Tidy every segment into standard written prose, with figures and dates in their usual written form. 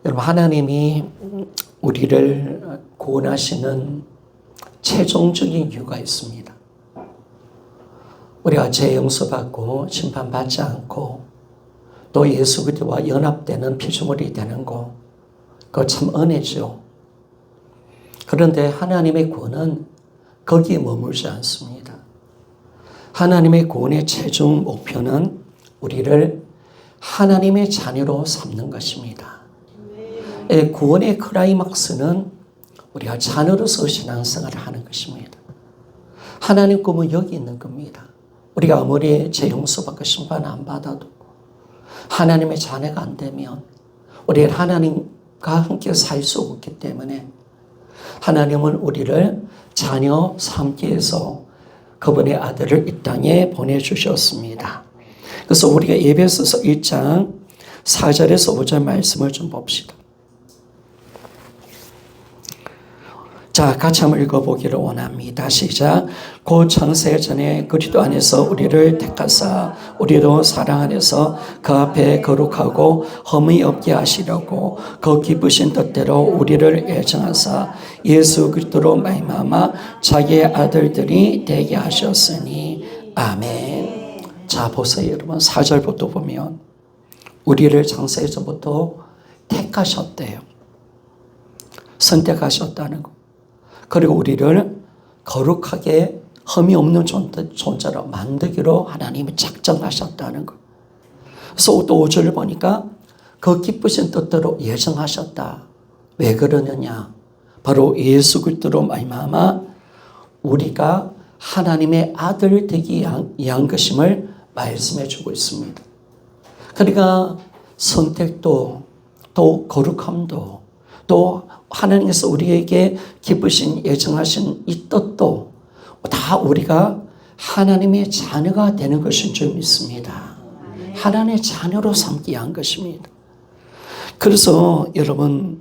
여러분, 하나님이 우리를 구원하시는 최종적인 이유가 있습니다. 우리가 죄 용서받고 심판받지 않고 또 예수 그리스도와 연합되는 피조물이 되는 거, 그거 참 은혜죠. 그런데 하나님의 구원은 거기에 머물지 않습니다. 하나님의 구원의 최종 목표는 우리를 하나님의 자녀로 삼는 것입니다. 구원의 클라이막스는 우리가 자녀로서 신앙생활을 하는 것입니다. 하나님 꿈은 여기 있는 겁니다. 우리가 아무리 죄 용서받고 심판 안 받아도 하나님의 자녀가 안 되면 우리는 하나님과 함께 살 수 없기 때문에 하나님은 우리를 자녀 삼기 위해서 그분의 아들을 이 땅에 보내주셨습니다. 그래서 우리가 에베소서 1장 4절에서 5절 말씀을 좀 봅시다. 자, 같이 한번 읽어보기를 원합니다. 시작. 곧 창세 전에 그리스도 안에서 우리를 택하사 우리도 사랑 안에서 그 앞에 거룩하고 흠이 없게 하시려고 그 기쁘신 뜻대로 우리를 애정하사 예수 그리스도로 말미암아 자기의 아들들이 되게 하셨으니 아멘. 자, 보세요 여러분. 4절부터 보면 우리를 창세 전부터 택하셨대요. 선택하셨다는 거. 그리고 우리를 거룩하게 흠이 없는 존재로 만들기로 하나님이 작정하셨다는 것. 그래서 또 5절을 보니까 그 기쁘신 뜻대로 예정하셨다. 왜 그러느냐? 바로 예수 그리스도로 말미암아 우리가 하나님의 아들 되기 위한 것임을 말씀해 주고 있습니다. 그러니까 선택도 또 거룩함도 또 하나님께서 우리에게 기쁘신 예정하신 이 뜻도 다 우리가 하나님의 자녀가 되는 것인 줄 믿습니다. 하나님의 자녀로 삼기 위한 것입니다. 그래서 여러분,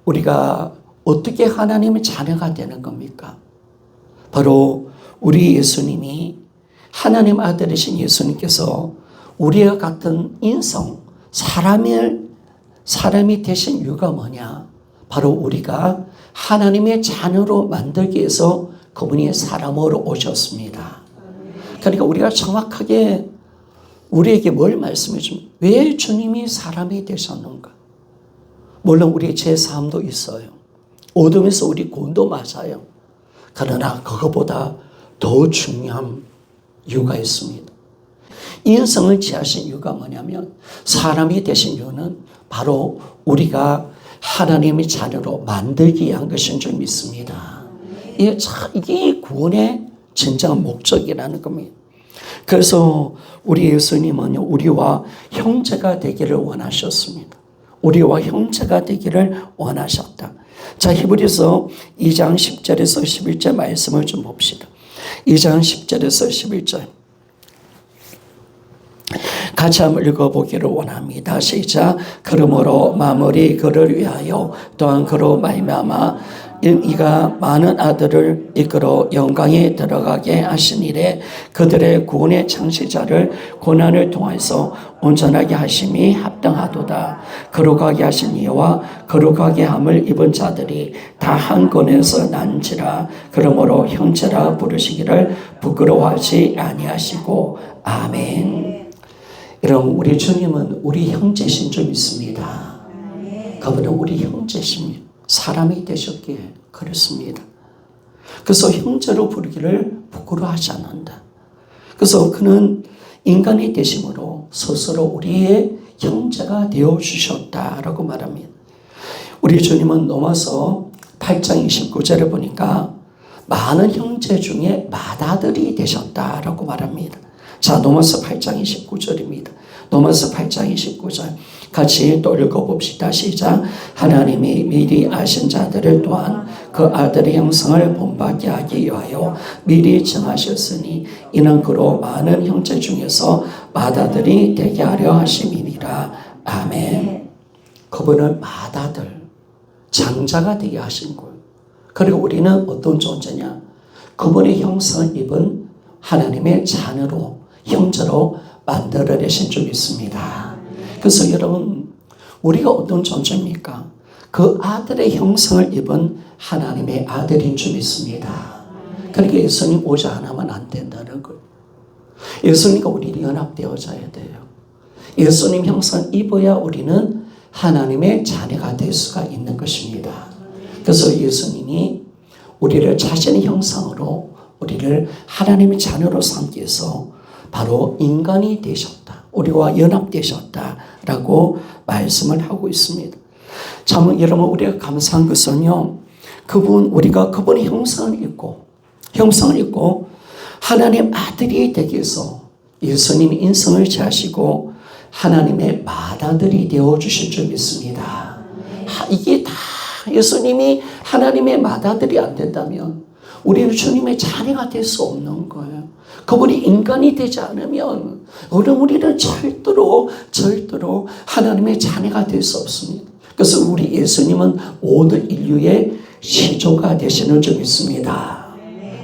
우리가 어떻게 하나님의 자녀가 되는 겁니까? 바로 우리 예수님이 하나님 아들이신 예수님께서 우리와 같은 인성, 사람이 되신 이유가 뭐냐? 바로 우리가 하나님의 자녀로 만들기 위해서 그분이 사람으로 오셨습니다. 그러니까 우리가 정확하게 우리에게 뭘 말씀해 줍니까? 왜 주님이 사람이 되셨는가? 물론 우리의 죄사함도 있어요. 어둠에서 우리 구원도 맞아요. 그러나 그것보다 더 중요한 이유가 있습니다. 인성을 취하신 이유가 뭐냐면 사람이 되신 이유는 바로 우리가 하나님의 자녀로 만들기 위한 것인 줄 믿습니다. 이게 구원의 진정한 목적이라는 겁니다. 그래서 우리 예수님은 우리와 형제가 되기를 원하셨습니다. 우리와 형제가 되기를 원하셨다. 자, 히브리서 2장 10절에서 11절 말씀을 좀 봅시다. 2장 10절에서 11절. 같이 한번 읽어보기를 원합니다. 시작. 그러므로 마무리 그를 위하여 또한 그로 말미암아 이가 많은 아들을 이끌어 영광에 들어가게 하신 이래 그들의 구원의 창시자를 고난을 통해서 온전하게 하심이 합당하도다. 거룩하게 하신 이와 거룩하게 함을 입은 자들이 다 한 건에서 난지라. 그러므로 형제라 부르시기를 부끄러워하지 아니하시고 아멘. 여러분, 우리 주님은 우리 형제신 줄 믿습니다. 그분은 우리 형제십니다. 사람이 되셨기에 그렇습니다. 그래서 형제로 부르기를 부끄러워하지 않는다. 그래서 그는 인간이 되심으로 스스로 우리의 형제가 되어주셨다라고 말합니다. 우리 주님은 로마서 8장 29절에 보니까 많은 형제 중에 맏아들이 되셨다라고 말합니다. 자, 로마서 8장 29절입니다. 로마서 8장 29절 같이 또 읽어봅시다. 시작. 하나님이 미리 아신 자들을 또한 그 아들의 형상을 본받게 하기 위하여 미리 정하셨으니 이는 그로 많은 형제 중에서 맏아들이 되게 하려 하심이니라. 아멘. 그분은 맏아들, 장자가 되게 하신 거예요. 그리고 우리는 어떤 존재냐? 그분의 형상을 입은 하나님의 자녀로, 형제로 만들어내신 줄 믿습니다. 그래서 여러분, 우리가 어떤 존재입니까? 그 아들의 형상을 입은 하나님의 아들인 줄 믿습니다. 그러니까 예수님 오지 않으면 안 된다는 거예요. 예수님과 우리 연합되어져야 돼요. 예수님 형상 입어야 우리는 하나님의 자녀가 될 수가 있는 것입니다. 그래서 예수님이 우리를 자신의 형상으로 우리를 하나님의 자녀로 삼기 위해서 바로 인간이 되셨다. 우리와 연합되셨다라고 말씀을 하고 있습니다. 참 여러분 우리가 감사한 것은요. 우리가 그분의 형상을 입고 하나님 아들이 되기 위해서 예수님이 인성을 취하시고 하나님의 맏아들이 되어주실 줄 믿습니다. 이게 다 예수님이 하나님의 맏아들이 안 된다면 우리는 주님의 자녀가 될 수 없는 거예요. 그분이 인간이 되지 않으면 우리는 절대로 하나님의 자녀가 될 수 없습니다. 그래서 우리 예수님은 모든 인류의 시조가 되시는 줄 믿습니다.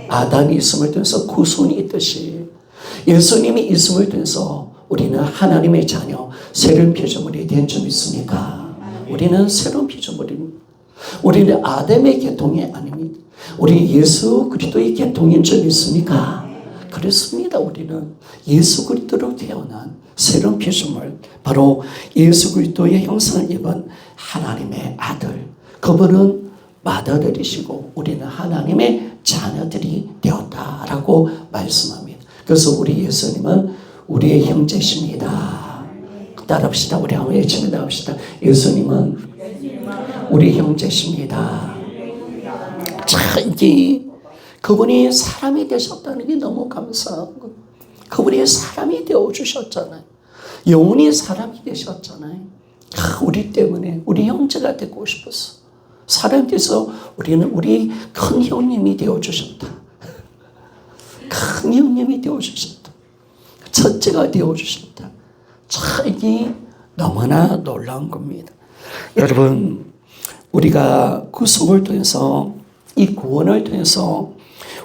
아담이 있음을 통해서 구원이 있듯이 예수님이 있음을 통해서 우리는 하나님의 자녀, 새로운 피조물이 된 줄 믿습니다. 우리는 새로운 피조물입니다. 우리는 아담의 계통이 아닙니다. 우리 예수 그리스도의 계통인 줄 믿습니까? 그렇습니다. 우리는 예수 그리스도로 태어난 새로운 피조물, 바로 예수 그리스도의 형상을 입은 하나님의 아들. 그분은 맏아들이시고 우리는 하나님의 자녀들이 되었다라고 말씀합니다. 그래서 우리 예수님은 우리의 형제십니다. 따라합시다. 우리 한번 외치며 나갑시다. 예수님은 우리 형제십니다. 참 이게 그분이 사람이 되셨다는 게 너무 감사한 거. 그분이 사람이 되어주셨잖아요. 영원히 사람이 되셨잖아요. 우리 때문에 우리 형제가 되고 싶었어. 사람 돼서 우리는 우리 큰 형님이 되어주셨다. 큰 형님이 되어주셨다. 첫째가 되어주셨다. 참 이게 너무나 놀라운 겁니다. 여러분 우리가 구속을 통해서 이 구원을 통해서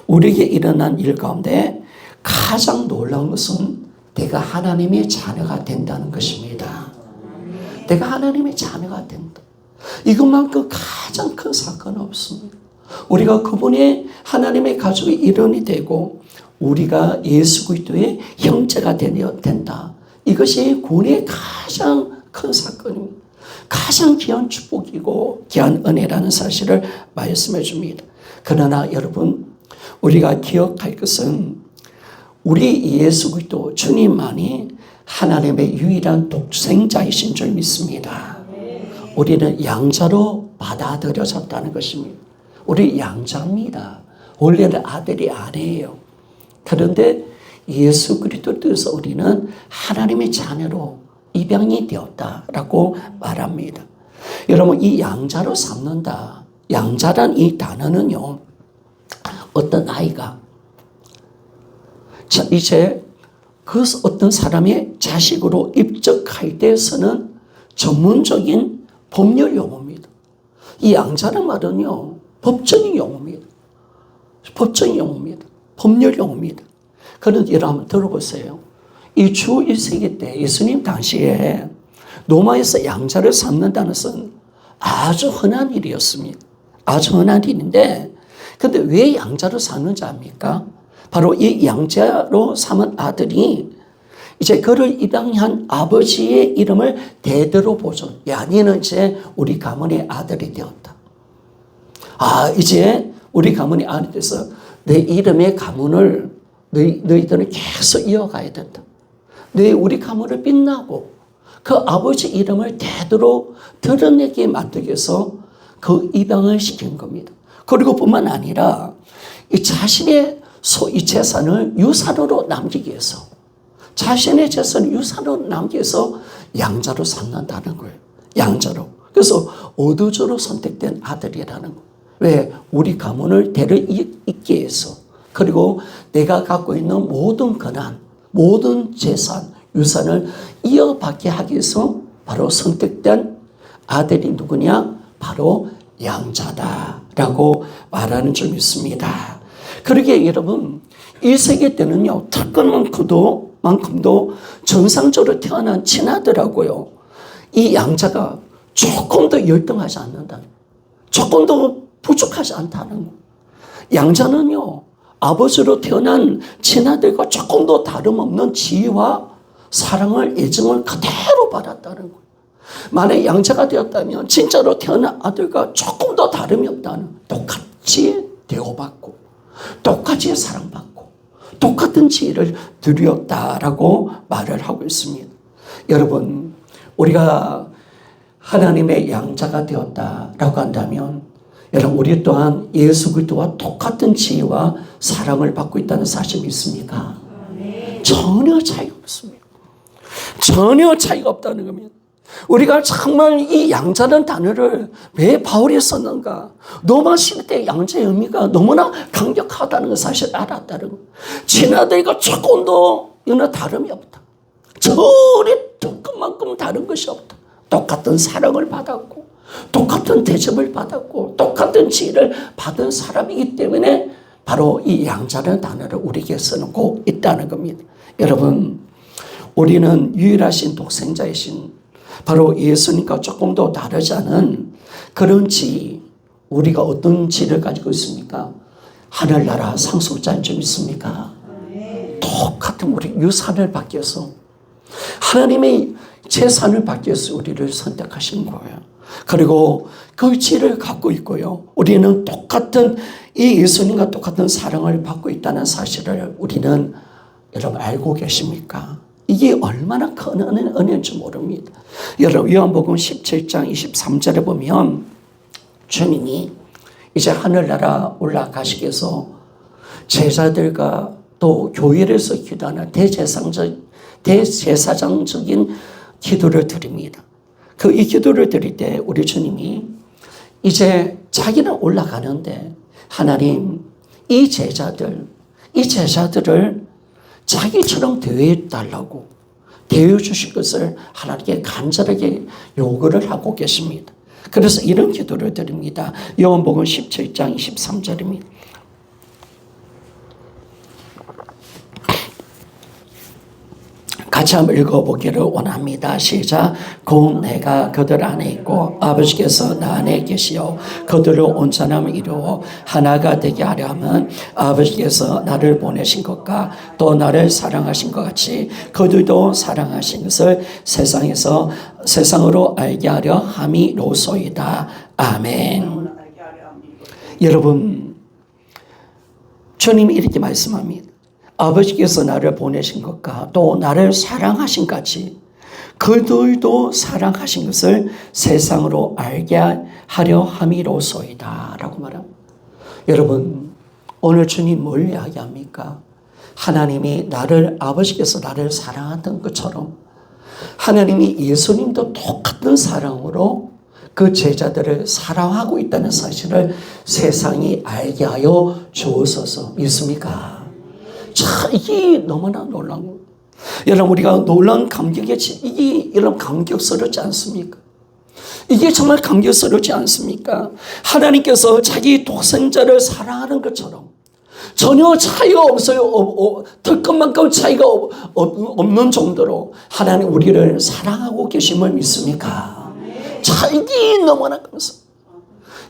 우리에게 일어난 일 가운데 가장 놀라운 것은 내가 하나님의 자녀가 된다는 것입니다. 내가 하나님의 자녀가 된다. 이것만큼 가장 큰 사건은 없습니다. 우리가 그분의 하나님의 가족의 일원이 되고 우리가 예수 그리스도의 형제가 된다. 이것이 구원의 가장 큰 사건입니다. 가장 귀한 축복이고 귀한 은혜라는 사실을 말씀해 줍니다. 그러나 여러분 우리가 기억할 것은 우리 예수 그리스도 주님만이 하나님의 유일한 독생자이신 줄 믿습니다. 우리는 양자로 받아들여졌다는 것입니다. 우리 양자입니다. 원래는 아들이 아니에요. 그런데 예수 그리스도를 통해서 우리는 하나님의 자녀로 입양이 되었다라고 말합니다. 여러분 이 양자로 삼는다. 양자란 이 단어는요. 어떤 아이가 이제 그 어떤 사람의 자식으로 입적할 때 쓰는 전문적인 법률 용어입니다. 이 양자란 말은요. 법적인 용어입니다. 법적인 용어입니다. 법률 용어입니다. 그런데 여러분 한번 들어보세요. 이 주 1세기 때 예수님 당시에 로마에서 양자를 삼는다는 것은 아주 흔한 일이었습니다. 아주 흔한 일인데 근데 왜 양자로 삼는지 압니까? 바로 이 양자로 삼은 아들이 이제 그를 입양한 아버지의 이름을 대대로 보존. 야, 너는 이제 우리 가문의 아들이 되었다. 이제 우리 가문의 아들이 돼서 내 이름의 가문을 너희들은 계속 이어가야 된다. 우리 가문을 빛나고 그 아버지 이름을 대대로 드러내게 만들기 위해서 그 입양을 시킨 겁니다. 그리고 뿐만 아니라 이 자신의 이 재산을 유산으로 남기기 위해서 자신의 재산을 유산으로 남기기 위해서 양자로 삼는다는 거예요. 양자로. 그래서 어두저로 선택된 아들이라는 거예요. 왜? 우리 가문을 대를 잇기 위해서 그리고 내가 갖고 있는 모든 권한, 모든 재산, 유산을 이어받게 하기 위해서 바로 선택된 아들이 누구냐? 바로 양자다라고 말하는 줄 믿습니다. 그러기에 여러분 1세기 때는요. 특권만큼도 정상적으로 태어난 친아들하고요. 이 양자가 조금 더 열등하지 않는다는, 조금 더 부족하지 않다는 거. 양자는요, 아버지로 태어난 친아들과 조금 더 다름없는 지혜와 사랑을, 애정을 그대로 받았다는 거. 만약 양자가 되었다면 진짜로 태어난 아들과 조금 더 다름이 없다는, 똑같이 대우받고 똑같이 사랑받고 똑같은 지혜를 드렸다라고 말을 하고 있습니다. 여러분, 우리가 하나님의 양자가 되었다라고 한다면 여러분, 우리 또한 예수 그리스도와 똑같은 지혜와 사랑을 받고 있다는 사실 믿습니까? 전혀 차이가 없습니다. 전혀 차이가 없다는 겁니다. 우리가 정말 이 양자는 단어를 왜 바울이 썼는가? 로마 시대 양자의 의미가 너무나 강력하다는 걸 사실 알았다는 거. 친아들과 조금도 어느 다름이 없다. 저리 조금만큼 다른 것이 없다. 똑같은 사랑을 받았고 똑같은 대접을 받았고 똑같은 지혜를 받은 사람이기 때문에 바로 이 양자라는 단어를 우리에게 써놓고 있다는 겁니다. 여러분, 우리는 유일하신 독생자이신 바로 예수님과 조금 더 다르지 않은 그런 지혜, 우리가 어떤 지혜를 가지고 있습니까? 하늘나라 상속자인 줄 믿습니까? 똑같은 우리 유산을 받기 위해서, 하나님의 재산을 받기 위해서 우리를 선택하신 거예요. 그리고 그 지혜를 갖고 있고요, 우리는 똑같은 이 예수님과 똑같은 사랑을 받고 있다는 사실을 우리는 여러분 알고 계십니까? 이게 얼마나 큰 은혜인지 모릅니다. 여러분, 요한복음 17장 23절에 보면 주님이 이제 하늘나라 올라가시기 위해서 제자들과 또 교회에서 기도하는 대제사장적인 기도를 드립니다. 이 기도를 드릴 때 우리 주님이 이제 자기는 올라가는데 하나님, 이 제자들을 자기처럼 대해 달라고, 대해 주실 것을 하나님께 간절하게 요구를 하고 계십니다. 그래서 이런 기도를 드립니다. 요한복음 17장 23절입니다. 같이 한번 읽어보기를 원합니다. 시작. 곧 내가 그들 안에 있고 아버지께서 나 안에 계시오 그들을 온전함을 이루어 하나가 되게 하려 함은 아버지께서 나를 보내신 것과 또 나를 사랑하신 것 같이 그들도 사랑하신 것을 세상으로 알게 하려 함이로소이다. 아멘. 여러분, 주님이 이렇게 말씀합니다. 아버지께서 나를 보내신 것과 또 나를 사랑하신 같이 그들도 사랑하신 것을 세상으로 알게 하려 함이로소이다 라고 말합니다. 여러분, 오늘 주님 뭘 이야기합니까? 하나님이 아버지께서 나를 사랑하던 것처럼 하나님이 예수님도 똑같은 사랑으로 그 제자들을 사랑하고 있다는 사실을 세상이 알게 하여 주옵소서. 믿습니까? 자, 이게 너무나 놀라운 거예요. 여러분, 우리가 놀라운 감격에 이게 여러분 감격스럽지 않습니까? 이게 정말 감격스럽지 않습니까? 하나님께서 자기 독생자를 사랑하는 것처럼 전혀 차이가 없어요. 될 것만큼 차이가 없는 정도로 하나님 우리를 사랑하고 계심을 믿습니까? 자, 이게 너무나 감사합니다.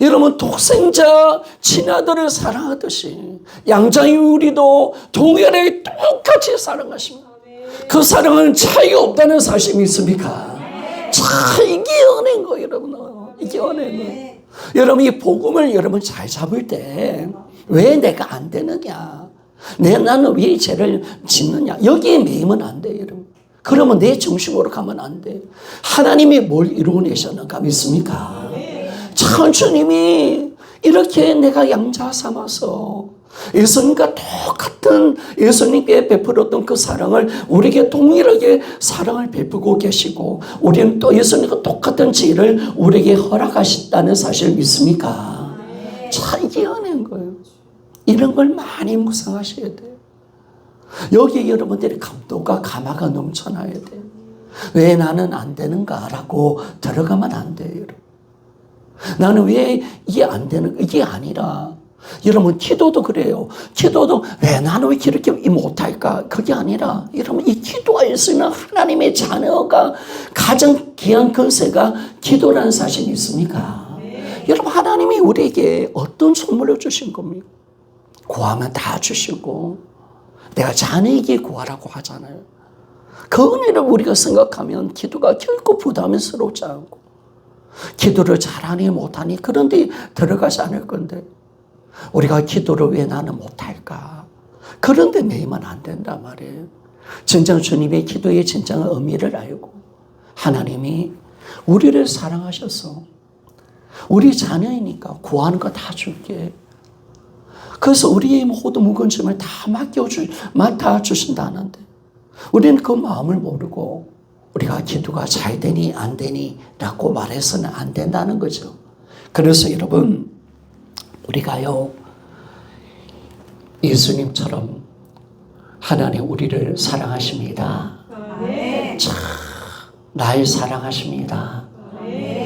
여러분, 독생자 친아들을 사랑하듯이 양자의 우리도 동일하게 똑같이 사랑하십니다. 그 사랑은 차이가 없다는 사실 믿습니까? 자, 이게 은혜인 거예요, 여러분. 이게 은혜인 거예요. 여러분, 이 복음을 여러분 잘 잡을 때 왜 내가 안 되느냐, 나는 왜 죄를 짓느냐, 여기에 매이면 안 돼요, 여러분. 그러면 내 정신으로 가면 안 돼요. 하나님이 뭘 이루어내셨는가 믿습니까? 참, 주님이 이렇게 내가 양자 삼아서 예수님과 똑같은 예수님께 베풀었던 그 사랑을 우리에게 동일하게 사랑을 베푸고 계시고 우리는 또 예수님과 똑같은 지혜를 우리에게 허락하셨다는 사실 믿습니까? 자, 이게 은혜인 거예요. 이런 걸 많이 묵상하셔야 돼요. 여기에 여러분들이 감동과 감화가 넘쳐나야 돼요. 왜 나는 안 되는가라고 들어가면 안 돼요, 여러분. 나는 왜 이게 안 되는, 이게 아니라 여러분 기도도 그래요. 기도도 왜 나는 왜 이렇게 못할까? 그게 아니라 여러분 이 기도가 있으면 하나님의 자녀가 가장 귀한 것세가 기도라는 사실이 있습니까? 여러분 하나님이 우리에게 어떤 선물을 주신 겁니까? 구하면 다 주시고 내가 자녀에게 구하라고 하잖아요. 그 은혜를 우리가 생각하면 기도가 결코 부담스럽지 않고 기도를 잘하니 못하니 그런 데 들어가지 않을 건데 우리가 기도를 왜 나는 못할까? 그런 데 매이면 안 된단 말이에요. 진정 주님의 기도의 진정한 의미를 알고 하나님이 우리를 사랑하셔서 우리 자녀이니까 구하는 거 다 줄게. 그래서 우리의 모든 무거운 짐을 다 맡아주신다는데 우리는 그 마음을 모르고 우리가 기도가 잘 되니 안 되니 라고 말해서는 안 된다는 거죠. 그래서 여러분 우리가요 예수님처럼 하나님 우리를 사랑하십니다. 참 날 사랑하십니다.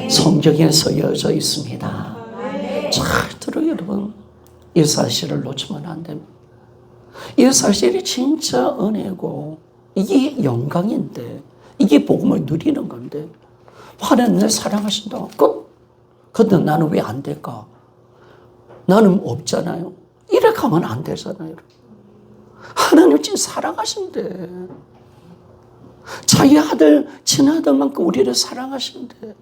성경에 쓰여져 있습니다. 잘 들어요 여러분. 이 사실을 놓치면 안 됩니다. 이 사실이 진짜 은혜고 이게 영광인데 이게 복음을 누리는 건데 하나님 날 사랑하신다. 근데 나는 왜 안 될까? 나는 없잖아요. 이렇게 하면 안 되잖아요. 하나님 진짜 사랑하신대. 자기 아들, 친아들만큼 우리를 사랑하신대.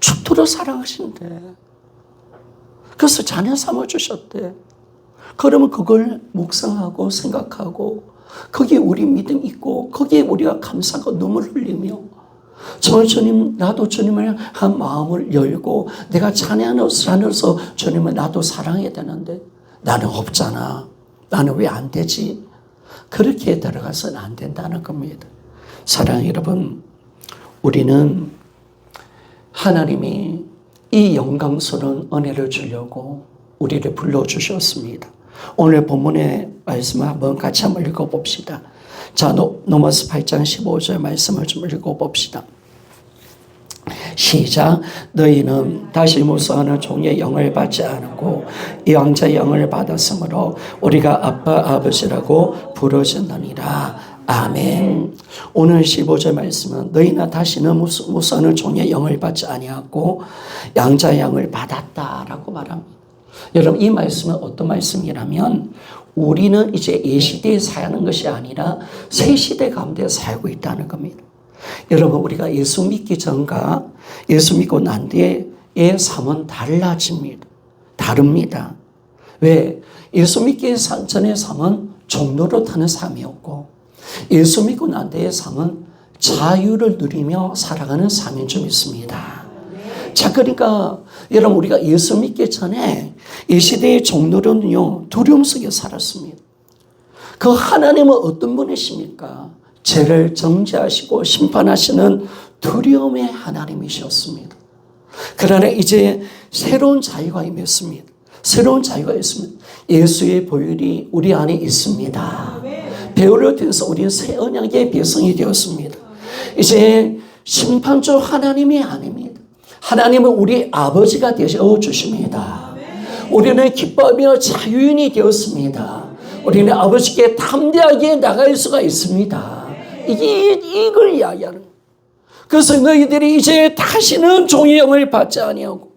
죽도록 사랑하신대. 그래서 자녀 삼아주셨대. 그러면 그걸 묵상하고 생각하고 거기에 우리 믿음 있고 거기에 우리가 감사하고 눈물 흘리며 정말 주님 나도 주님을 한 마음을 열고 내가 자녀로서 주님을 나도 사랑해야 되는데 나는 없잖아. 나는 왜 안 되지? 그렇게 들어가서는 안 된다는 겁니다. 사랑하는 여러분, 우리는 하나님이 이 영광스러운 은혜를 주려고 우리를 불러주셨습니다. 오늘 본문의 말씀을 한번 같이 한번 읽어봅시다. 자, 로마서 8장 15절 말씀을 좀 읽어봅시다. 시작. 너희는 다시 무서워하는 종의 영을 받지 않고 양자의 영을 받았으므로 우리가 아빠 아버지라고 부르짖느니라. 아멘. 오늘 15절 말씀은 너희는 다시는 무서워하는 종의 영을 받지 아니하고 양자의 영을 받았다라고 말합니다. 여러분 이 말씀은 어떤 말씀이라면 우리는 이제 이 시대에 사는 것이 아니라 새 시대 가운데 살고 있다는 겁니다. 여러분 우리가 예수 믿기 전과 예수 믿고 난 뒤의 삶은 달라집니다. 다릅니다. 왜? 예수 믿기 전의 삶은 종로로 타는 삶이었고 예수 믿고 난 뒤의 삶은 자유를 누리며 살아가는 삶인 줄 믿습니다. 자, 그러니까 여러분 우리가 예수 믿기 전에 이 시대의 종로는요 두려움 속에 살았습니다. 그 하나님은 어떤 분이십니까? 죄를 정죄하시고 심판하시는 두려움의 하나님이셨습니다. 그러나 이제 새로운 자유가 임했습니다. 새로운 자유가 있습니다. 예수의 보혈이 우리 안에 있습니다. 배우를 통해서 우리는 새 언약의 백성이 되었습니다. 이제 심판주 하나님이 아닙니다. 하나님은 우리 아버지가 되어 주십니다. 우리는 기뻐하며 자유인이 되었습니다. 우리는 아버지께 담대하게 나갈 수가 있습니다. 이걸 이야기하는 거예요. 그래서 너희들이 이제 다시는 종의 영을 받지 아니하고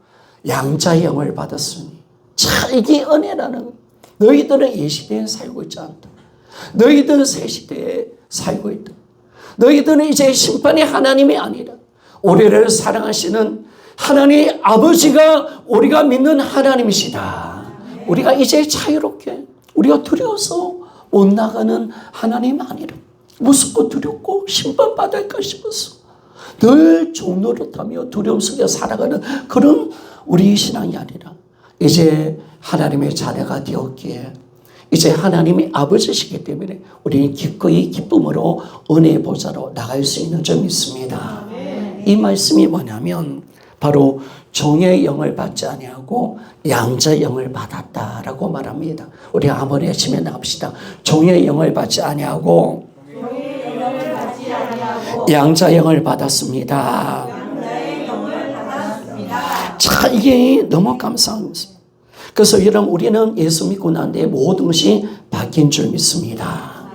양자의 영을 받았으니 자 이게 은혜라는 거예요. 너희들은 이 시대에 살고 있지 않다. 너희들은 새 시대에 살고 있다. 너희들은 이제 심판의 하나님이 아니라 우리를 사랑하시는 하나님의 아버지가 우리가 믿는 하나님이시다. 우리가 이제 자유롭게 우리가 두려워서 못 나가는 하나님 아니라 무섭고 두렵고 심판받을까 싶어서 늘 종노릇하며 두려움 속에 살아가는 그런 우리 신앙이 아니라 이제 하나님의 자녀가 되었기에 이제 하나님이 아버지시기 때문에 우리는 기꺼이 기쁨으로 은혜의 보좌로 나갈 수 있는 점이 있습니다. 이 말씀이 뭐냐면 바로 종의 영을 받지 아니하고 양자의 영을 받았다라고 말합니다. 우리 한번 외치며 나갑시다. 종의 영을 받지 아니하고 양자의 영을 받았습니다. 자, 이게 너무 감사한 것입니다. 그래서 여러분 우리는 예수 믿고 난 뒤에 모든 것이 바뀐 줄 믿습니다.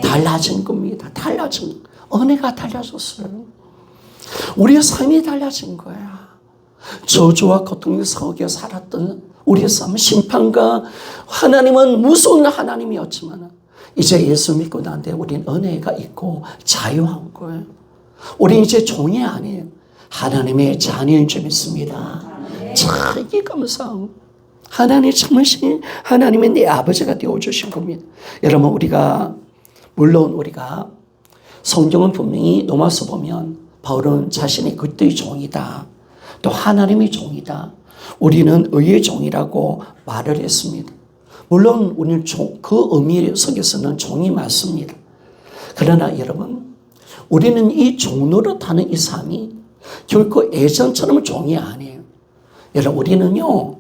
달라진 겁니다. 달라진 은혜가 달라졌어요. 우리의 삶이 달라진 거야. 저주와 고통 속에 살았던 우리의 삶, 심판과 하나님은 무서운 하나님이었지만 이제 예수 믿고 난 뒤에 우리는 은혜가 있고 자유한 거예요. 우리는 이제 종이 아니에요. 하나님의 자녀인 줄 믿습니다. 참 이게 감사하고 하나님 참으신 하나님의 내 아버지가 되어주신 겁니다. 여러분 물론 우리가 성경은 분명히 로마서 보면 바울은 자신이 그리스도의 종이다. 또 하나님의 종이다. 우리는 의의 종이라고 말을 했습니다. 물론 우리는 그 의미 속에서는 종이 맞습니다. 그러나 여러분 우리는 이 종로로 타는 이 삶이 결코 예전처럼 종이 아니에요. 여러분 우리는요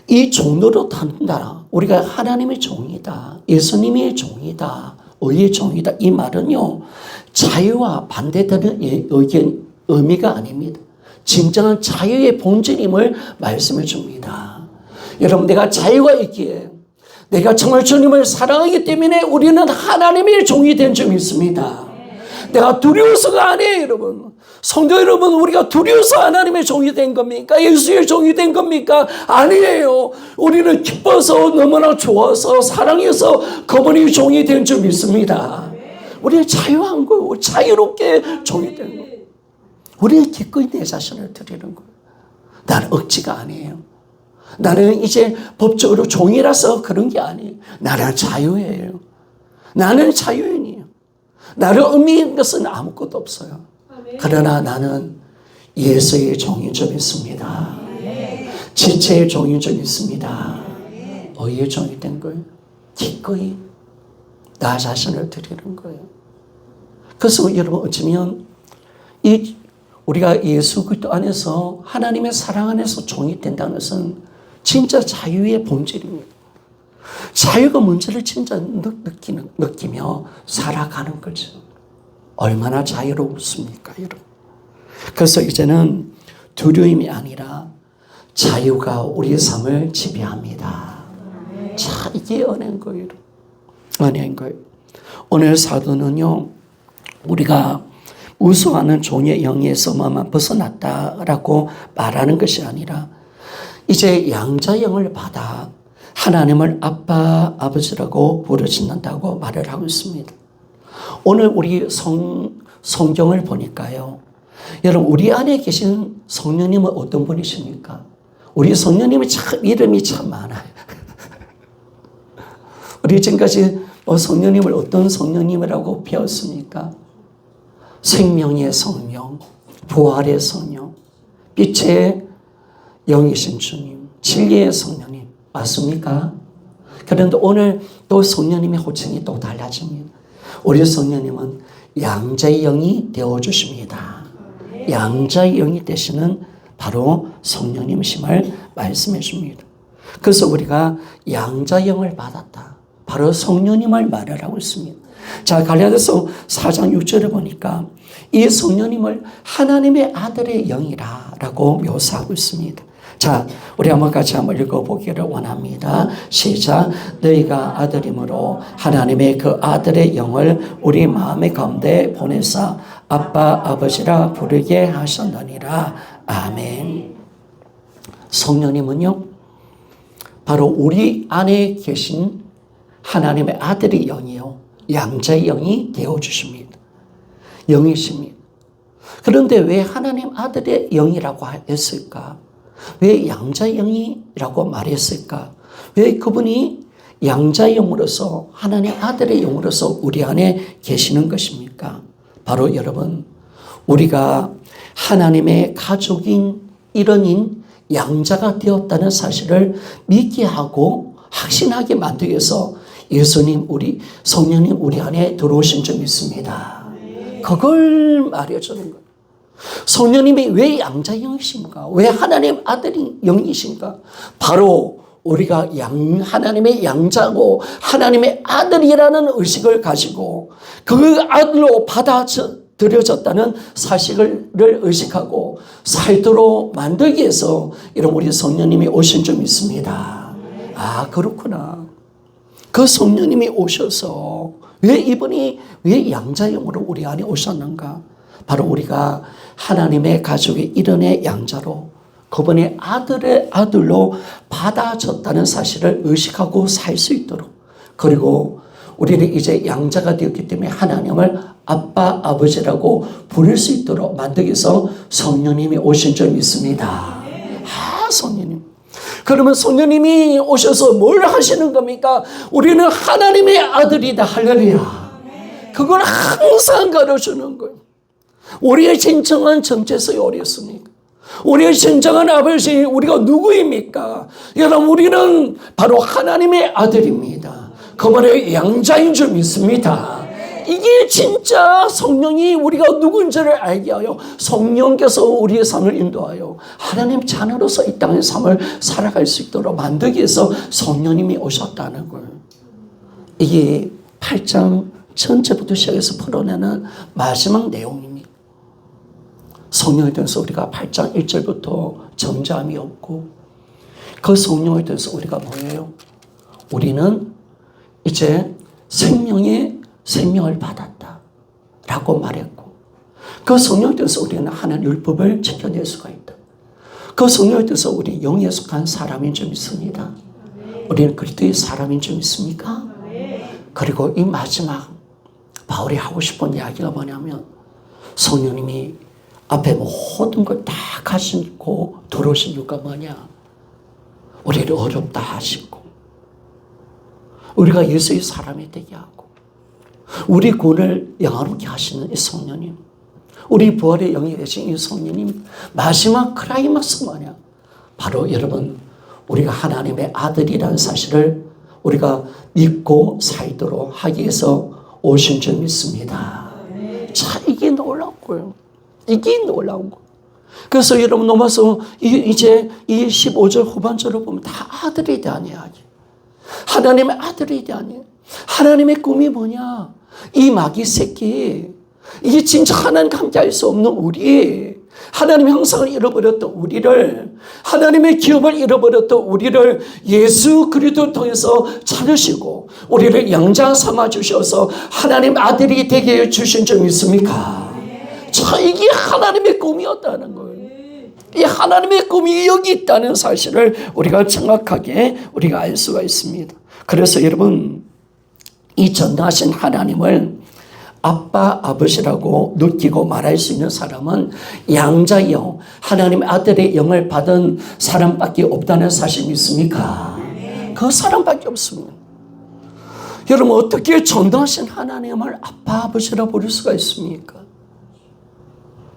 이 종로로 탄다. 우리가 하나님의 종이다. 예수님의 종이다. 의의 종이다. 이 말은요 자유와 반대되는 의미가 아닙니다. 진정한 자유의 본질임을 말씀해 줍니다. 여러분 내가 자유가 있기에 내가 정말 주님을 사랑하기 때문에 우리는 하나님의 종이 된 줄 믿습니다. 내가 두려워서가 아니에요 여러분. 성도 여러분 우리가 두려워서 하나님의 종이 된 겁니까? 예수의 종이 된 겁니까? 아니에요. 우리는 기뻐서 너무나 좋아서 사랑해서 그분이 종이 된 줄 믿습니다. 우리는 자유한 거예요. 자유롭게 종이 된 거예요. 우리는 기꺼이 내 자신을 드리는 거예요. 나는 억지가 아니에요. 나는 이제 법적으로 종이라서 그런 게 아니에요. 나는 자유예요. 나는 자유인이에요. 나를 의미 있는 것은 아무것도 없어요. 그러나 나는 예수의 종인 줄 믿습니다. 지체의 종인 줄 믿습니다. 의의 종이 된 거예요. 기꺼이 나 자신을 드리는 거예요. 그래서 여러분 어쩌면 우리가 예수 그리스도 안에서 하나님의 사랑 안에서 종이 된다는 것은 진짜 자유의 본질입니다. 자유가 뭔지를 진짜 느끼며 살아가는 거죠. 얼마나 자유롭습니까, 여러분? 그래서 이제는 두려움이 아니라 자유가 우리의 삶을 지배합니다. 자, 이게 은혜인 거예요. 은혜인 거예요. 오늘 사도는요, 우리가 우수하는 종의 영에서만 벗어났다라고 말하는 것이 아니라 이제 양자영을 받아 하나님을 아빠, 아버지라고 부르짖는다고 말을 하고 있습니다. 오늘 우리 성경을 보니까요. 여러분 우리 안에 계신 성령님은 어떤 분이십니까? 우리 성령님이 참 이름이 참 많아요. 우리 지금까지 성령님을 어떤 성령님이라고 배웠습니까? 생명의 성령, 부활의 성령, 빛의 영이신 주님, 진리의 성령님 맞습니까? 그런데 오늘 또 성령님의 호칭이 또 달라집니다. 우리 성령님은 양자의 영이 되어주십니다. 양자의 영이 되시는 바로 성령님이심을 말씀해 줍니다. 그래서 우리가 양자의 영을 받았다. 바로 성령님을 말을 하고 있습니다. 자, 갈라디아서 4장 6절을 보니까 이 성령님을 하나님의 아들의 영이라고 묘사하고 있습니다. 자, 우리 한번 같이 한번 읽어보기를 원합니다. 시작. 너희가 아들이므로 하나님의 그 아들의 영을 우리 마음의 가운데 보내사 아빠 아버지라 부르게 하셨느니라. 아멘. 성령님은요 바로 우리 안에 계신 하나님의 아들의 영이요 양자의 영이 되어주십니다. 영이십니다. 그런데 왜 하나님 아들의 영이라고 했을까? 왜 양자의 영이라고 말했을까? 왜 그분이 양자의 영으로서 하나님 아들의 영으로서 우리 안에 계시는 것입니까? 바로 여러분 우리가 하나님의 가족인 일원인 양자가 되었다는 사실을 믿게 하고 확신하게 만들기 위해서 예수님 성령님 우리 안에 들어오신 줄 믿습니다. 그걸 말해주는 거예요. 성령님이 왜 양자의 영이신가? 왜 하나님 아들의 영이신가? 바로 우리가 하나님의 양자고 하나님의 아들이라는 의식을 가지고 그 아들로 받아들여졌다는 사실을 의식하고 살도록 만들기 위해서 이런 우리 성령님이 오신 줄 믿습니다. 아, 그렇구나. 그 성령님이 오셔서 왜 양자형으로 우리 안에 오셨는가? 바로 우리가 하나님의 가족의 일원의 양자로 그분의 아들의 아들로 받아졌다는 사실을 의식하고 살 수 있도록, 그리고 우리는 이제 양자가 되었기 때문에 하나님을 아빠, 아버지라고 부를 수 있도록 만들기 위해서 성령님이 오신 줄 믿습니다. 아, 성령님. 그러면 성령님이 오셔서 뭘 하시는 겁니까? 우리는 하나님의 아들이다. 할렐루야. 그걸 항상 가르쳐주는 거예요. 우리의 진정한 정체성이 어디였습니까? 우리의 진정한 아버지, 우리가 누구입니까? 여러분, 우리는 바로 하나님의 아들입니다. 그분의 양자인 줄 믿습니다. 이게 진짜 성령이 우리가 누군지를 알게 하여 성령께서 우리의 삶을 인도하여 하나님 자녀로서 이 땅의 삶을 살아갈 수 있도록 만들기 위해서 성령님이 오셨다는 거예요. 이게 8장 전체부터 시작해서 풀어내는 마지막 내용입니다. 성령에 대해서 우리가 8장 1절부터 정잠이 없고, 그 성령에 대해서 우리가 뭐예요? 우리는 이제 생명을 받았다 라고 말했고, 그 성령에 대해서 우리는 하나님 율법을 지켜낼 수가 있다. 그 성령에 대해서 우리 영에 속한 사람인 줄 믿습니다. 우리는 그리스도의 사람인 줄 믿습니까? 그리고 이 마지막 바울이 하고 싶은 이야기가 뭐냐면, 성령님이 앞에 모든 걸 다 가지고 들어오신 이유가 뭐냐? 우리를 어렵다 하시고, 우리가 예수의 사람이 되게 하고, 우리 구원을 영화롭게 하시는 이 성령님, 우리 부활의 영이 되신 이 성령님, 마지막 클라이막스 뭐냐? 바로 여러분, 우리가 하나님의 아들이라는 사실을 우리가 믿고 살도록 하기 위해서 오신 줄 믿습니다. 자, 이게 놀라운 거예요. 이게 놀라운 거. 그래서 여러분 넘어서 이제 이 15절 후반절을 보면 다 아들에 대한 이야기. 하나님의 아들에 대한 이야기. 하나님의 꿈이 뭐냐? 이 마귀 새끼, 이게 진짜 하나님과 함께 할 수 없는 우리, 하나님의 형상을 잃어버렸던 우리를, 하나님의 기업을 잃어버렸던 우리를 예수 그리스도를 통해서 찾으시고 우리를 양자 삼아 주셔서 하나님 아들이 되게 해주신 줄 믿습니까? 자, 이게 하나님의 꿈이었다는 거예요. 이 하나님의 꿈이 여기 있다는 사실을 우리가 정확하게 우리가 알 수가 있습니다. 그래서 여러분, 이 전능하신 하나님을 아빠, 아버지라고 느끼고 말할 수 있는 사람은 양자의 영, 하나님의 아들의 영을 받은 사람밖에 없다는 사실 믿습니까? 그 사람밖에 없습니다. 여러분, 어떻게 전능하신 하나님을 아빠, 아버지라고 부를 수가 있습니까?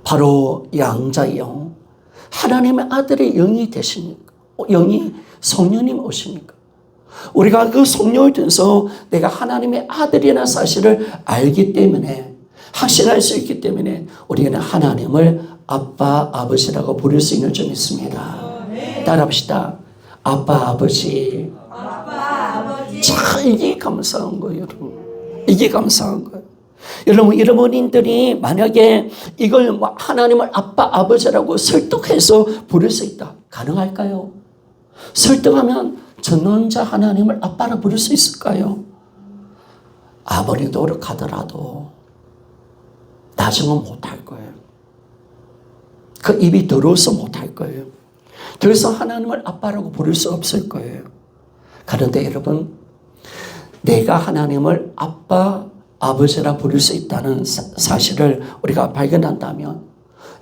바로 양자의 영, 하나님의 아들의 영이 되시니까, 영이 성령님 오시니까, 우리가 그 성령을 통해서 내가 하나님의 아들이라는 사실을 알기 때문에, 확신할 수 있기 때문에 우리는 하나님을 아빠, 아버지라고 부를 수 있는 줄 믿습니다. 따라합시다. 아빠, 아버지. 아빠, 아버지. 자, 이게 감사한 거예요, 여러분. 이게 감사한 거예요. 여러분, 여러분들이 만약에 이걸 하나님을 아빠, 아버지라고 설득해서 부를 수 있다. 가능할까요? 설득하면 전능자 하나님을 아빠라 부를 수 있을까요? 아무리 노력하더라도 나중은 못할 거예요. 그 입이 더러워서 못할 거예요. 더 이상 하나님을 아빠라고 부를 수 없을 거예요. 그런데 여러분, 내가 하나님을 아빠, 아버지라 부를 수 있다는 사실을 우리가 발견한다면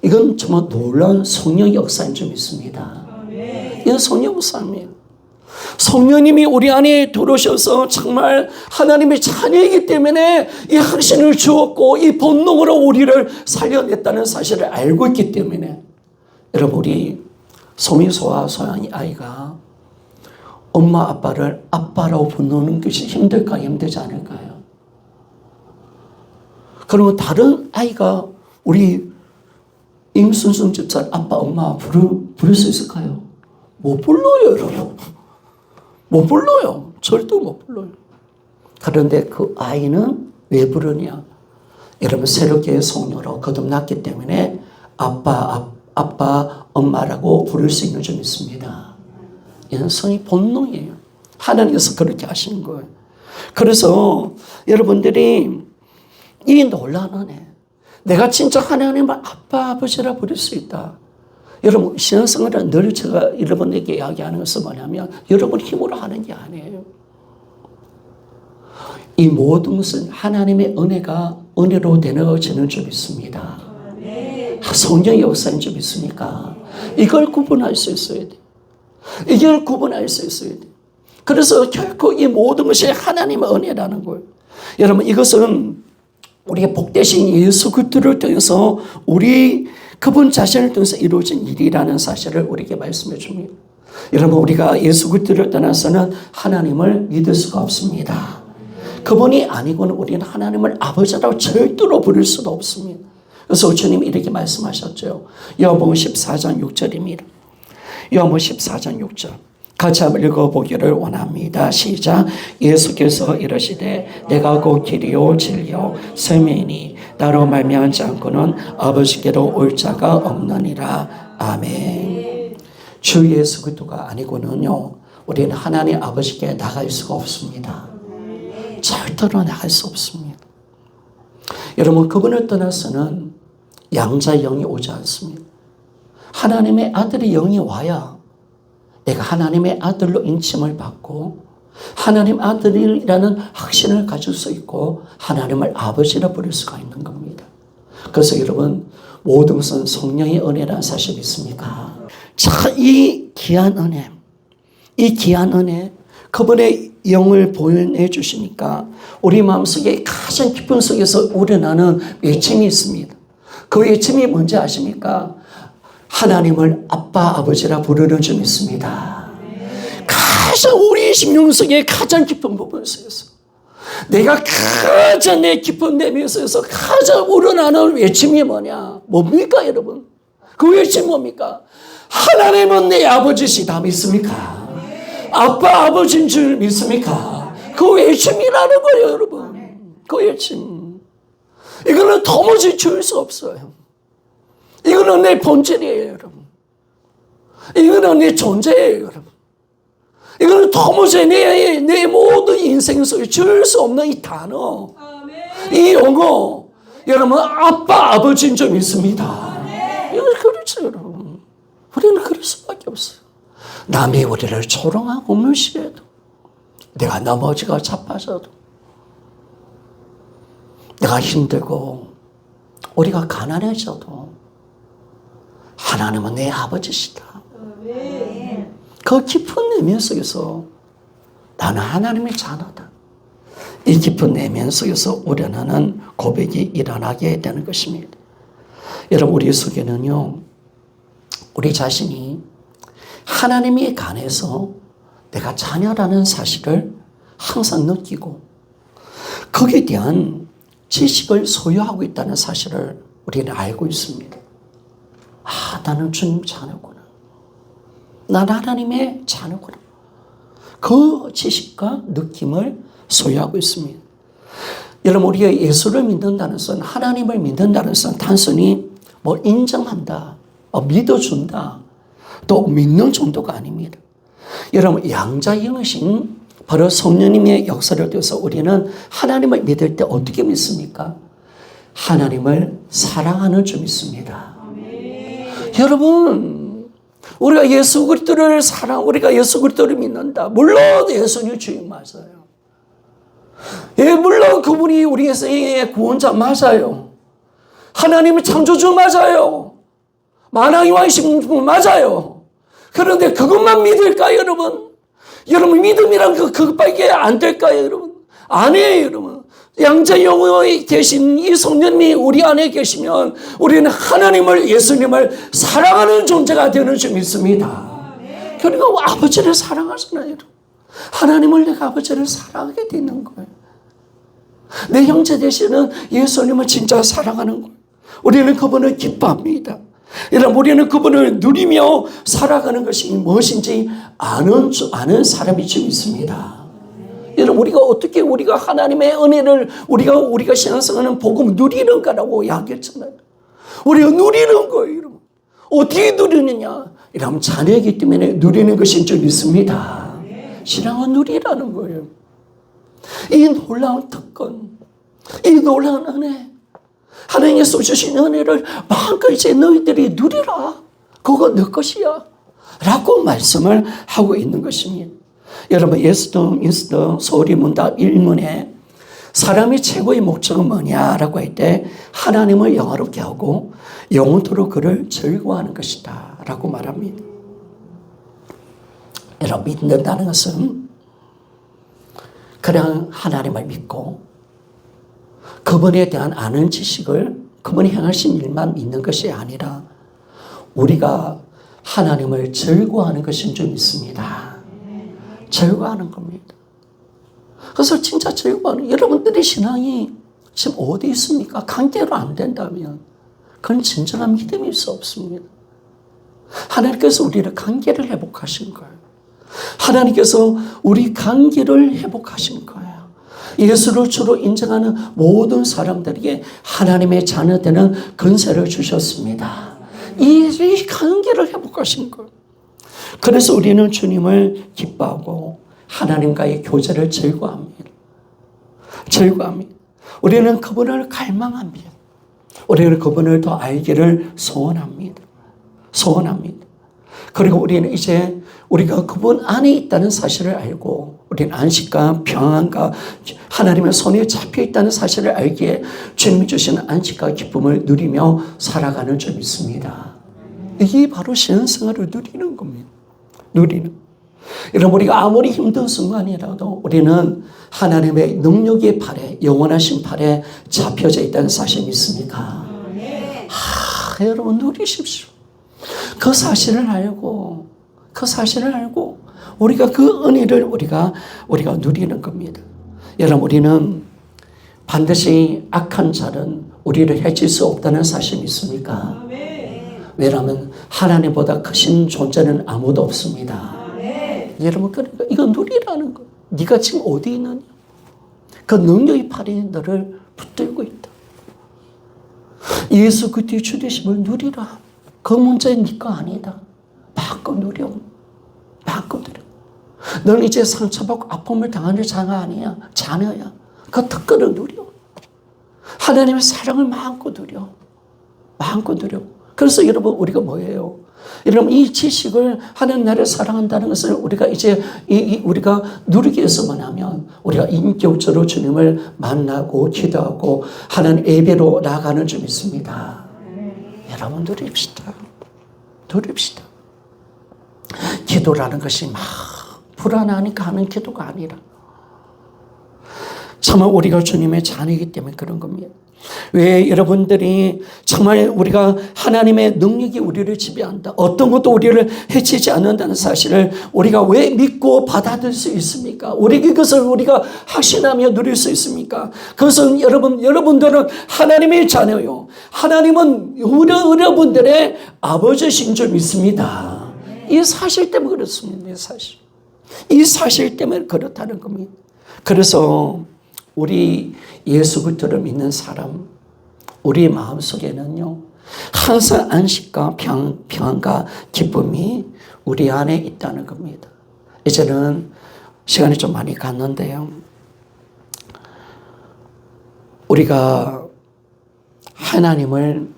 이건 정말 놀라운 성령 역사인 줄 믿습니다. 이건 성령 역사입니다. 성령님이 우리 안에 들어오셔서 정말 하나님의 자녀이기 때문에 이 확신을 주었고 이 본능으로 우리를 살려냈다는 사실을 알고 있기 때문에, 여러분, 우리 소미소와 소양이 아이가 엄마 아빠를 아빠라고 부르는 것이 힘들까요? 힘들지 않을까요? 그러면 다른 아이가 우리 임순순 집사 아빠 엄마 부를 수 있을까요? 못 불러요, 여러분. 못 불러요. 절대 못 불러요. 그런데 그 아이는 왜 부르냐? 여러분, 새롭게 성령으로 거듭났기 때문에 아빠, 엄마라고 부를 수 있는 줄 믿습니다. 이건 성의 본능이에요. 하나님께서 그렇게 하시는 거예요. 그래서 여러분들이 이 놀라운 은혜, 내가 진짜 하나님을 아빠, 아버지라 부를 수 있다. 여러분, 신앙생활은 늘 제가 여러분에게 이야기하는 것은 뭐냐면 여러분 힘으로 하는 게 아니에요. 이 모든 것은 하나님의 은혜로 되어지는 줄 믿습니다. 성령의 역사인 줄 믿습니까? 이걸 구분할 수 있어야 돼. 이걸 구분할 수 있어야 돼. 그래서 결코 이 모든 것이 하나님의 은혜라는 거예요. 여러분, 이것은 우리의 복되신 예수 그리스도를 통해서 그분 자신을 통해서 이루어진 일이라는 사실을 우리에게 말씀해 줍니다. 여러분, 우리가 예수 그리스도를 떠나서는 하나님을 믿을 수가 없습니다. 그분이 아니고는 우리는 하나님을 아버지라고 절대로 부를 수도 없습니다. 그래서 주님이 이렇게 말씀하셨죠. 요한복음 14장 6절입니다. 요한복음 14장 6절. 같이 한번 읽어보기를 원합니다. 시작. 예수께서 이르시되 내가 곧 길이요 진리요 생명이니 나로 말미암지 않고는 아버지께로 올 자가 없느니라. 아멘. 주 예수 그리스도가 아니고는요 우리는 하나님 아버지께 나갈 수가 없습니다. 절대로 나갈 수 없습니다. 여러분, 그분을 떠나서는 양자의 영이 오지 않습니다. 하나님의 아들의 영이 와야 내가 하나님의 아들로 인침을 받고 하나님 아들이라는 확신을 가질 수 있고 하나님을 아버지라 부를 수가 있는 겁니다. 그래서 여러분, 모든 것은 성령의 은혜라는 사실 믿습니까? 자, 이 귀한 은혜, 그분의 영을 보여내 주시니까 우리 마음속에 가장 깊은 속에서 우러나는 외침이 있습니다. 그 외침이 뭔지 아십니까? 하나님을 아빠, 아버지라 부르는 줄 믿습니다. 가장 우리 심령 속에 가장 깊은 부분 속에서 내가 가장 내 깊은 내면 속에서 가장 우러나는 외침이 뭡니까 여러분? 그 외침 뭡니까? 하나님은 내 아버지시다 믿습니까? 아빠, 아버지인 줄 믿습니까? 그 외침이라는 거예요 여러분. 그 외침. 이거는 도무지 줄 수 없어요. 이거는 내 본질이에요, 여러분. 이거는 내 존재예요, 여러분. 이거는 도무지 내 모든 인생 속에 줄 수 없는 이 단어, 이 용어, 여러분, 아빠, 아버지인 줄 믿습니다. 이건 그렇죠, 여러분. 우리는 그럴 수밖에 없어요. 남이 우리를 조롱하고 무시해도, 내가 넘어지고 자빠져도, 내가 힘들고, 우리가 가난해져도, 하나님은 내 아버지시다. 그 깊은 내면 속에서 나는 하나님의 자녀다. 이 깊은 내면 속에서 우려나는 고백이 일어나게 되는 것입니다. 여러분, 우리 속에는요, 우리 자신이 하나님에 관해서 내가 자녀라는 사실을 항상 느끼고 거기에 대한 지식을 소유하고 있다는 사실을 우리는 알고 있습니다. 나는 주님 자녀구나. 나는 하나님의 자녀구나. 그 지식과 느낌을 소유하고 있습니다. 여러분, 우리가 예수를 믿는다는 것은, 하나님을 믿는다는 것은 단순히 인정한다, 믿어준다, 또 믿는 정도가 아닙니다. 여러분, 양자영이신 바로 성령님의 역사를 통해서 우리는 하나님을 믿을 때 어떻게 믿습니까? 하나님을 사랑하는 줄 믿습니다. 여러분, 우리가 예수 그리스도를 우리가 예수 그리스도를 믿는다. 물론 예수님 주인 맞아요. 물론 그분이 우리의 구원자 맞아요. 하나님의 창조주 맞아요. 만왕의 왕이신 분 맞아요. 그런데 그것만 믿을까요, 여러분? 여러분, 믿음이란 그것밖에 안 될까요, 여러분? 아니에요, 여러분. 양자영혼에 계신 이 성령님이 우리 안에 계시면 우리는 하나님을, 예수님을 사랑하는 존재가 되는 줄 믿습니다. 그러니까 아버지를 사랑하잖아요. 하나님을 내가 아버지를 사랑하게 되는 거예요. 내 형제 되시는 예수님을 진짜 사랑하는 거예요. 우리는 그분을 기뻐합니다. 여러분, 우리는 그분을 누리며 살아가는 것이 무엇인지 아는 사람이 좀 있습니다. 여러분, 우리가 하나님의 은혜를 우리가 신앙생활하는 복음 누리는가라고 이야기했잖아요. 우리가 누리는 거예요, 여러분. 어떻게 누리느냐? 이러면 자녀이기 때문에 누리는 것인 줄 믿습니다. 신앙은 누리라는 거예요. 이 놀라운 특권, 이 놀라운 은혜, 하나님께서 주신 은혜를 마음껏 이제 너희들이 누리라. 그거 너 것이야. 라고 말씀을 하고 있는 것입니다. 여러분, 예수등, 인스등, 소리문답 1문에 사람의 최고의 목적은 뭐냐라고 할 때 하나님을 영화롭게 하고 영원토록 그를 즐거워하는 것이다 라고 말합니다. 여러분, 믿는다는 것은 그냥 하나님을 믿고 그분에 대한 아는 지식을 그분이 행하신 일만 믿는 것이 아니라 우리가 하나님을 즐거워하는 것인 줄 믿습니다. 즐거워하는 겁니다. 그래서 진짜 즐거워하는, 여러분들의 신앙이 지금 어디 있습니까? 관계로 안 된다면 그건 진정한 믿음일 수 없습니다. 하나님께서 우리를 관계를 회복하신 거예요. 하나님께서 우리 관계를 회복하신 거예요. 예수를 주로 인정하는 모든 사람들에게 하나님의 자녀되는 권세를 주셨습니다. 이 관계를 회복하신 거예요. 그래서 우리는 주님을 기뻐하고 하나님과의 교제를 즐거워합니다. 즐거워합니다. 우리는 그분을 갈망합니다. 우리는 그분을 더 알기를 소원합니다. 소원합니다. 그리고 우리는 이제 우리가 그분 안에 있다는 사실을 알고 우리는 안식과 평안과 하나님의 손에 잡혀 있다는 사실을 알기에 주님이 주시는 안식과 기쁨을 누리며 살아가는 줄 믿습니다. 이게 바로 신앙생활을 누리는 겁니다. 누리는. 여러분, 우리가 아무리 힘든 순간이라도 우리는 하나님의 능력의 팔에, 영원하신 팔에 잡혀져 있다는 사실 믿습니까? 여러분, 누리십시오. 그 사실을 알고 우리가 그 은혜를 우리가 누리는 겁니다. 여러분, 우리는 반드시 악한 자는 우리를 해칠 수 없다는 사실 믿습니까? 왜냐하면 하나님보다 크신 존재는 아무도 없습니다. 여러분, 그러니까 이거 누리라는 거. 네가 지금 어디 있느냐? 그 능력의 팔이 너를 붙들고 있다. 예수 그리스도의 주되심을 누리라. 그 문제는 네 거 아니다. 마음껏 누려. 마음껏 누려. 너는 이제 상처받고 아픔을 당하는 자가 아니야. 자녀야. 그 특권을 누려. 하나님의 사랑을 마음껏 누려. 마음껏 누려. 그래서 여러분, 우리가 뭐예요? 여러분, 이 지식을 하나님 나라를 사랑한다는 것을 우리가 이제 우리가 누리기 위해서 뭐냐면 우리가 인격적으로 주님을 만나고 기도하고 하나님 예배로 나아가는 줄 믿습니다. 여러분, 누립시다. 누립시다. 기도라는 것이 막 불안하니까 하는 기도가 아니라 정말 우리가 주님의 자녀이기 때문에 그런 겁니다. 왜 여러분들이 정말 우리가 하나님의 능력이 우리를 지배한다. 어떤 것도 우리를 해치지 않는다는 사실을 우리가 왜 믿고 받아들일 수 있습니까? 그것을 우리가 확신하며 누릴 수 있습니까? 그것은 여러분들은 하나님의 자녀요. 하나님은 여러분들의 아버지신 줄 믿습니다. 이 사실 때문에 그렇습니다. 이 사실 때문에 그렇다는 겁니다. 그래서 우리 예수 그리스도를 믿는 사람, 우리 마음속에는요, 항상 안식과 평안과 기쁨이 우리 안에 있다는 겁니다. 이제는 시간이 좀 많이 갔는데요. 우리가 하나님을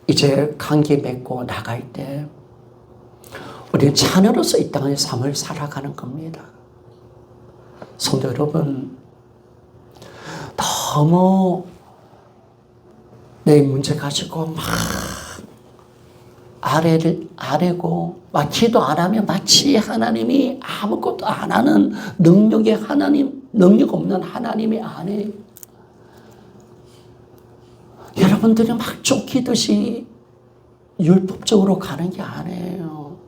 이제 관계 맺고 나갈 때 우리는 자녀로서 이 땅의 삶을 살아가는 겁니다. 성도 여러분, 너무 내 문제 가지고 막 아래고 막 기도 안 하면 마치 하나님이 아무것도 안 하는 능력 없는 하나님이 아니에요. 여러분들이 막 쫓기듯이 율법적으로 가는 게 아니에요.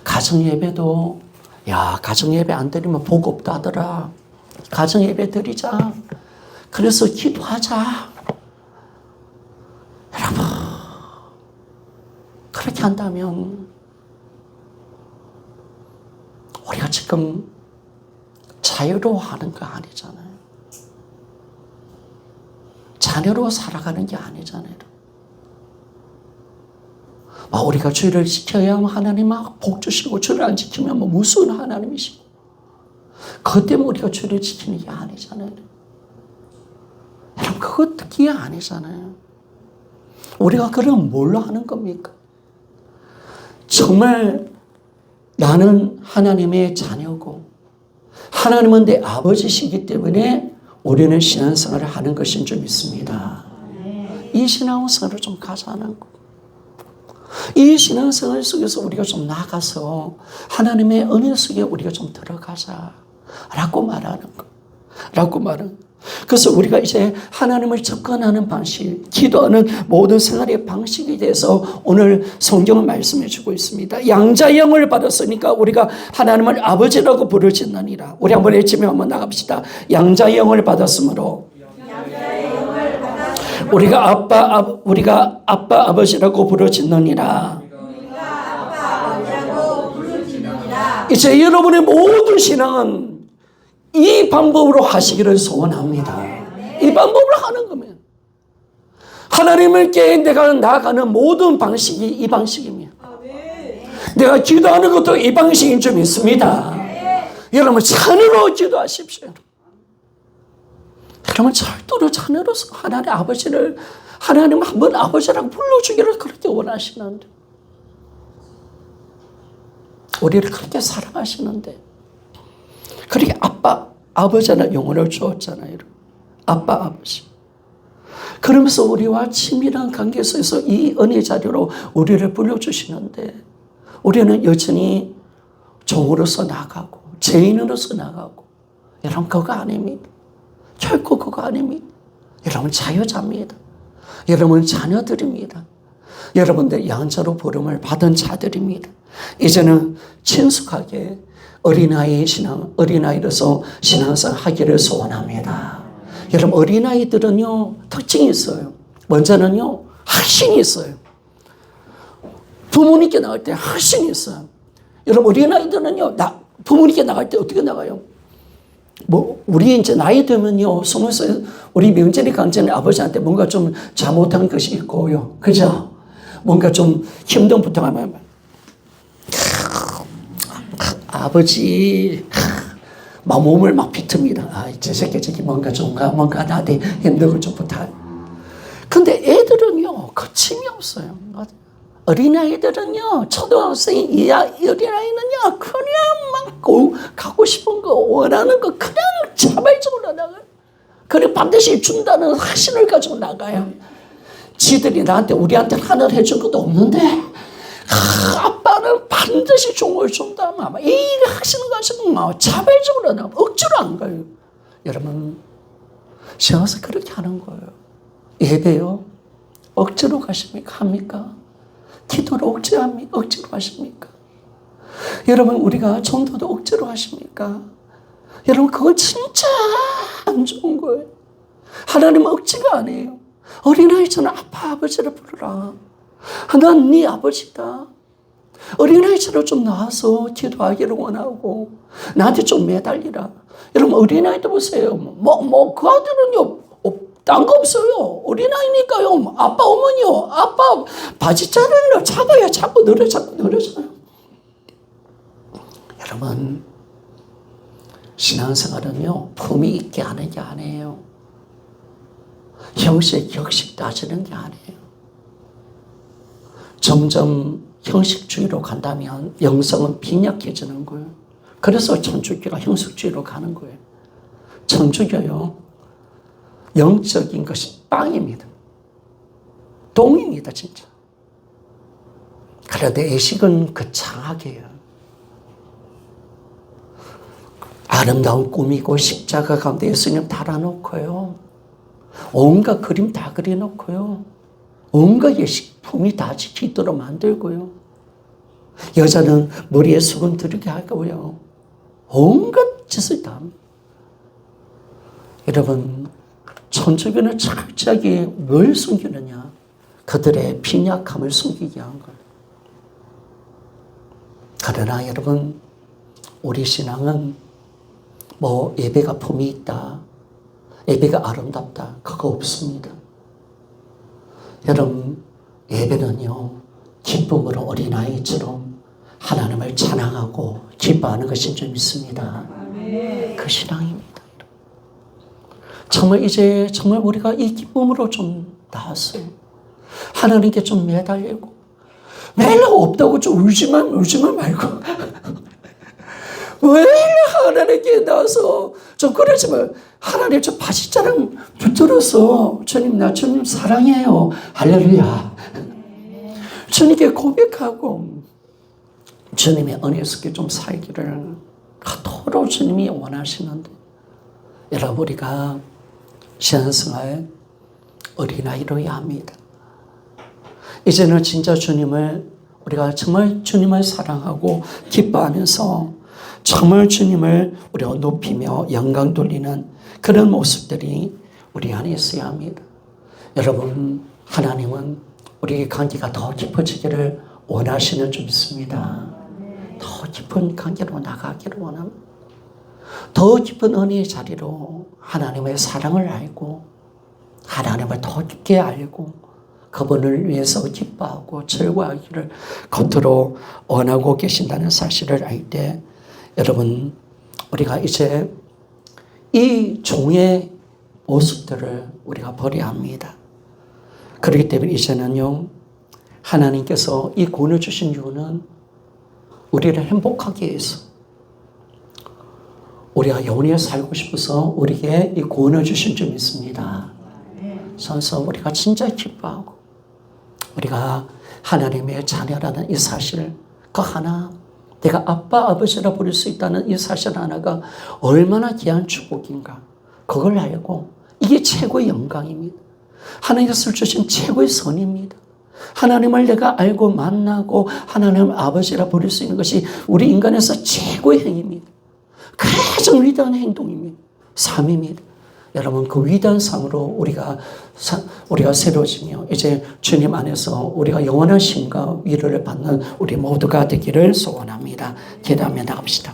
가정예배도 가정예배 안 드리면 복 없다더라. 가정예배 드리자. 그래서 기도하자. 여러분, 그렇게 한다면 우리가 지금 자유로워하는 거 아니잖아요. 자녀로 살아가는 게 아니잖아요. 우리가 주의를 지켜야 하나님 막 복 주시고 주를 안 지키면 무슨 하나님이시고 그것 때문에 우리가 주를 지키는 게 아니잖아요. 여러분 그것 듣기에 아니잖아요. 우리가 그럼 뭘로 하는 겁니까? 정말 나는 하나님의 자녀고 하나님은 내 아버지시기 때문에 우리는 신앙생활을 하는 것인 줄 믿습니다. 이 신앙생활을 좀 가자는 거. 이 신앙생활 속에서 우리가 좀 나가서 하나님의 은혜 속에 우리가 좀 들어가자라고 말하는 거. 라고 말은. 그래서 우리가 이제 하나님을 접근하는 방식, 기도하는 모든 생활의 방식에 대해서 오늘 성경은 말씀해 주고 있습니다. 양자영을 받았으니까 우리가 하나님을 아버지라고 부르짖느니라. 우리 한번 외치며 한번 나갑시다. 양자영을 받았으므로 우리가 아빠 아버지라고 부르짖느니라. 이제 여러분의 모든 신앙은 이 방법으로 하시기를 소원합니다. 이 방법으로 하는 거면 하나님께 내가 나아가는 모든 방식이 이 방식입니다. 내가 기도하는 것도 이 방식인 줄 믿습니다. 여러분 찬으로 기도하십시오. 여러분 절대로 찬으로서 하나님 아버지를 하나님 한번 아버지라고 불러주기를 그렇게 원하시는데 우리를 그렇게 사랑하시는데 그렇게 아빠, 아버지라는 영혼을 주었잖아요. 아빠, 아버지. 그러면서 우리와 친밀한 관계 속에서 이 은혜 자리로 우리를 불러주시는데 우리는 여전히 종으로서 나가고 죄인으로서 나가고 여러분 그거 아닙니다. 결코 그거 아닙니다. 여러분 자유자입니다. 여러분 자녀들입니다. 여러분들 양자로 부름을 받은 자들입니다. 이제는 친숙하게 어린아이로서 신앙생활 하기를 소원합니다. 여러분, 어린아이들은요, 특징이 있어요. 먼저는요, 확신이 있어요. 부모님께 나갈 때 확신이 있어요. 여러분, 어린아이들은요, 부모님께 나갈 때 어떻게 나가요? 우리 이제 나이 들면요, 20살, 우리 명절이 강전에 아버지한테 뭔가 좀 잘못한 것이 있고요. 그죠? 뭔가 좀 힘든 부탁하면, 아버지, 몸을 막 비틉니다. 저 새끼 뭔가 나한테 힘든 좀 부탁. 근데 애들은요, 거침이 없어요. 어린아이들은요, 초등학생, 어린아이는요, 그냥 막 가고 싶은 거, 원하는 거, 그냥 자발적으로 나가요. 그리고 반드시 준다는 확신을 가지고 나가요. 지들이 우리한테 하늘 해준 것도 없는데, 아빠는 반드시 종을 준다. 이 확신을 가지고 자발적으로 나가요. 억지로 안 가요. 여러분, 신앙에서 그렇게 하는 거예요. 예배요? 억지로 가십니까? 합니까? 기도를 억지로 하십니까? 여러분, 우리가 전도도 억지로 하십니까? 여러분, 그건 진짜 안 좋은 거예요. 하나님은 억지가 아니에요. 어린아이처럼 아빠, 아버지를 부르라. 난 네 아버지다. 어린아이처럼 좀 나와서 기도하기를 원하고, 나한테 좀 매달리라. 여러분, 어린아이도 보세요. 그 아들은요, 딴 거 없어요. 어린아이니까요. 아빠, 어머니요. 아빠 바지자루를 잡아야 자꾸 늘어져요. 여러분, 신앙생활은요, 품위 있게 하는 게 아니에요. 형식 따지는 게 아니에요. 점점 형식주의로 간다면 영성은 빈약해지는 거예요. 그래서 천주교가 형식주의로 가는 거예요. 천주교요, 영적인 것이 빵입니다. 동입니다, 진짜. 그런데 예식은 거창하게요. 아름다운 꿈이고 십자가 가운데 예수님 달아놓고요. 온갖 그림 다 그려놓고요. 온갖 예식품이 다 지키도록 만들고요. 여자는 머리에 수건 들이게 하고요. 온갖 짓을 다 합니다. 여러분, 천주교는 철저하게 뭘 숨기느냐? 그들의 빈약함을 숨기게 한 거예요. 그러나 여러분, 우리 신앙은 예배가 품이 있다, 예배가 아름답다, 그거 없습니다. 여러분, 예배는요, 기쁨으로 어린아이처럼 하나님을 찬양하고 기뻐하는 것인 줄 믿습니다. 그 신앙입니다. 정말 이제 정말 우리가 이 기쁨으로 좀 나왔어요. 하나님께 좀 매달리고 매일 없다고 좀 울지만 말고 왜 하나님께 나와서 좀 그러지만 하나님 저 바지자랑 붙들어서 주님 나 주님 사랑해요. 할렐루야. 주님께 고백하고 주님의 은혜 속에 좀 살기를 그토록 주님이 원하시는데 여러분 우리가 신앙생활 어린아이로야 합니다. 이제는 진짜 주님을 우리가 정말 주님을 사랑하고 기뻐하면서 정말 주님을 우리가 높이며 영광 돌리는 그런 모습들이 우리 안에 있어야 합니다. 여러분 하나님은 우리의 관계가 더 깊어지기를 원하시는 줄 믿습니다. 더 깊은 관계로 나가기를 원합니다. 더 깊은 은혜의 자리로 하나님의 사랑을 알고 하나님을 더 깊게 알고 그분을 위해서 기뻐하고 즐거워하기를 겉으로 원하고 계신다는 사실을 알 때 여러분 우리가 이제 이 종의 모습들을 우리가 버려야 합니다. 그렇기 때문에 이제는요 하나님께서 이 구원을 주신 이유는 우리를 행복하게 해서 우리가 영원히 살고 싶어서 우리에게 이 구원을 주신 줄 믿습니다. 그래서 우리가 진짜 기뻐하고 우리가 하나님의 자녀라는 이 사실 그 하나 내가 아빠 아버지라 부를 수 있다는 이 사실 하나가 얼마나 귀한 축복인가 그걸 알고 이게 최고의 영광입니다. 하나님께서 주신 최고의 선입니다. 하나님을 내가 알고 만나고 하나님을 아버지라 부를 수 있는 것이 우리 인간에서 최고의 행위입니다. 가장 위대한 행동입니다. 삶입니다. 여러분 그 위대한 삶으로 우리가 새로워지며 이제 주님 안에서 우리가 영원한 힘과 위로를 받는 우리 모두가 되기를 소원합니다. 기도하며 나갑시다.